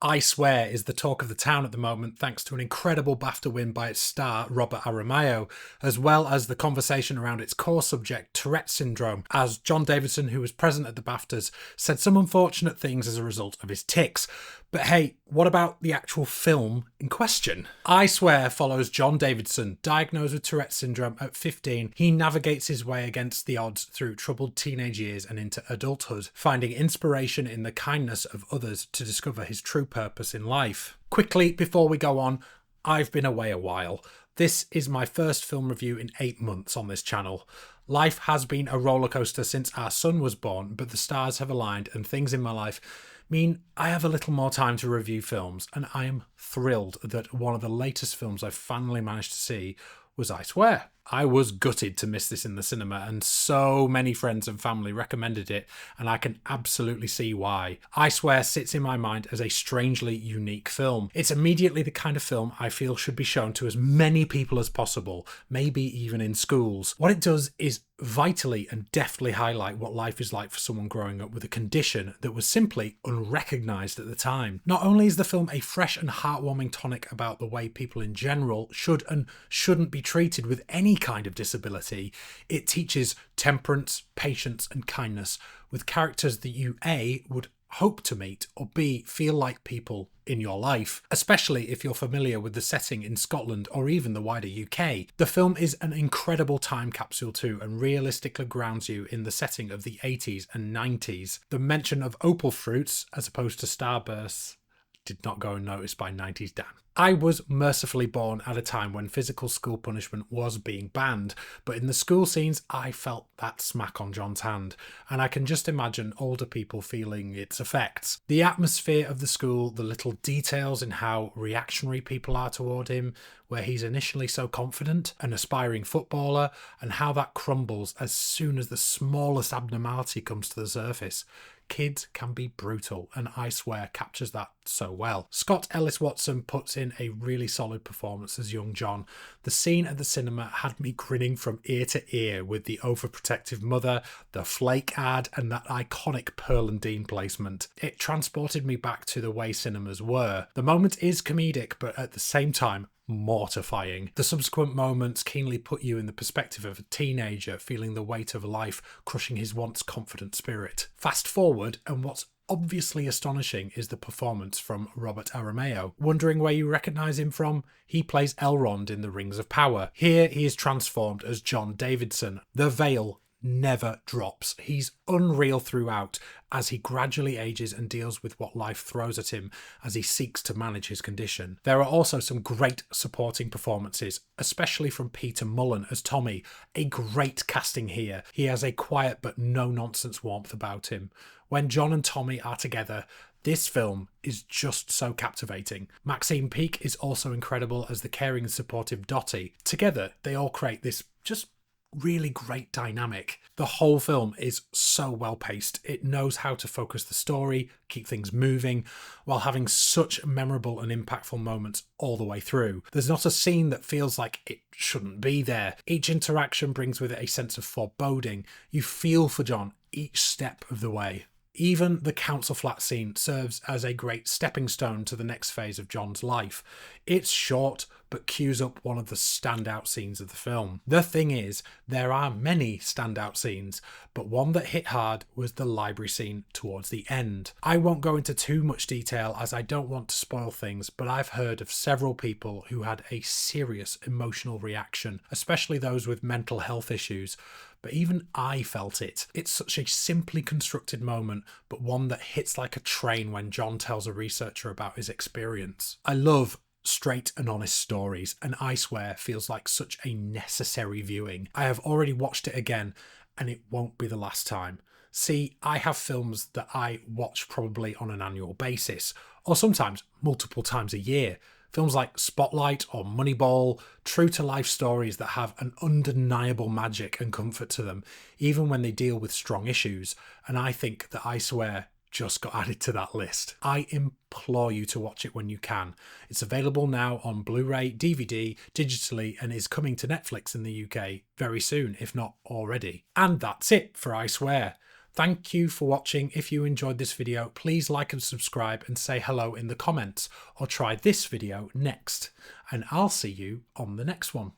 I Swear is the talk of the town at the moment, thanks to an incredible BAFTA win by its star, Robert Aramayo, as well as the conversation around its core subject, Tourette Syndrome, as John Davidson, who was present at the BAFTAs, said some unfortunate things as a result of his tics. But hey, what about the actual film in question? I Swear follows John Davidson, diagnosed with Tourette Syndrome at 15. He navigates his way against the odds through troubled teenage years and into adulthood, finding inspiration in the kindness of others to discover his true purpose in life. Quickly, before we go on, I've been away a while. This is my first film review in 8 months on this channel. Life has been a rollercoaster since our son was born, but the stars have aligned and things in my life mean I have a little more time to review films, and I am thrilled that one of the latest films I finally managed to see was I Swear. I was gutted to miss this in the cinema, and so many friends and family recommended it, and I can absolutely see why. I Swear sits in my mind as a strangely unique film. It's immediately the kind of film I feel should be shown to as many people as possible, maybe even in schools. What it does is vitally and deftly highlight what life is like for someone growing up with a condition that was simply unrecognised at the time. Not only is the film a fresh and heartwarming tonic about the way people in general should and shouldn't be treated with any kind of disability, it teaches temperance, patience and kindness with characters that you A, would hope to meet, or B, feel like people in your life, especially if you're familiar with the setting in Scotland or even the wider UK. The film is an incredible time capsule too, and realistically grounds you in the setting of the 80s and 90s. The mention of opal fruits as opposed to starbursts did not go unnoticed by 90s Dan. I was mercifully born at a time when physical school punishment was being banned, but in the school scenes I felt that smack on John's hand, and I can just imagine older people feeling its effects. The atmosphere of the school, the little details in how reactionary people are toward him, where he's initially so confident, an aspiring footballer, and how that crumbles as soon as the smallest abnormality comes to the surface. Kids can be brutal, and I Swear captures that so well. Scott Ellis-Watson puts in a really solid performance as young John. The scene at the cinema had me grinning from ear to ear with the overprotective mother, the flake ad, and that iconic Pearl and Dean placement. It transported me back to the way cinemas were. The moment is comedic, but at the same time, mortifying. The subsequent moments keenly put you in the perspective of a teenager feeling the weight of life crushing his once confident spirit. Fast forward, and what's obviously astonishing is the performance from Robert Aramayo. Wondering where you recognise him from? He plays Elrond in The Rings of Power. Here he is transformed as John Davidson. The veil never drops. He's unreal throughout as he gradually ages and deals with what life throws at him as he seeks to manage his condition. There are also some great supporting performances, especially from Peter Mullan as Tommy. A great casting here. He has a quiet but no-nonsense warmth about him. When John and Tommy are together, this film is just so captivating. Maxine Peake is also incredible as the caring and supportive Dottie. Together, they all create this just really great dynamic. The whole film is so well paced. It knows how to focus the story, keep things moving, while having such memorable and impactful moments all the way through. There's not a scene that feels like it shouldn't be there. Each interaction brings with it a sense of foreboding. You feel for John each step of the way. Even the council flat scene serves as a great stepping stone to the next phase of John's life. It's short, but cues up one of the standout scenes of the film. The thing is, there are many standout scenes, but one that hit hard was the library scene towards the end. I won't go into too much detail as I don't want to spoil things, but I've heard of several people who had a serious emotional reaction, especially those with mental health issues. But even I felt it. It's such a simply constructed moment, but one that hits like a train when John tells a researcher about his experience. I love straight and honest stories, and I Swear feels like such a necessary viewing. I have already watched it again, and it won't be the last time. See, I have films that I watch probably on an annual basis, or sometimes multiple times a year. Films like Spotlight or Moneyball, true-to-life stories that have an undeniable magic and comfort to them, even when they deal with strong issues, and I think that I Swear just got added to that list. I implore you to watch it when you can. It's available now on Blu-ray, DVD, digitally, and is coming to Netflix in the UK very soon, if not already. And that's it for I Swear. Thank you for watching. If you enjoyed this video, please like and subscribe and say hello in the comments, or try this video next. And I'll see you on the next one.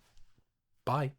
Bye.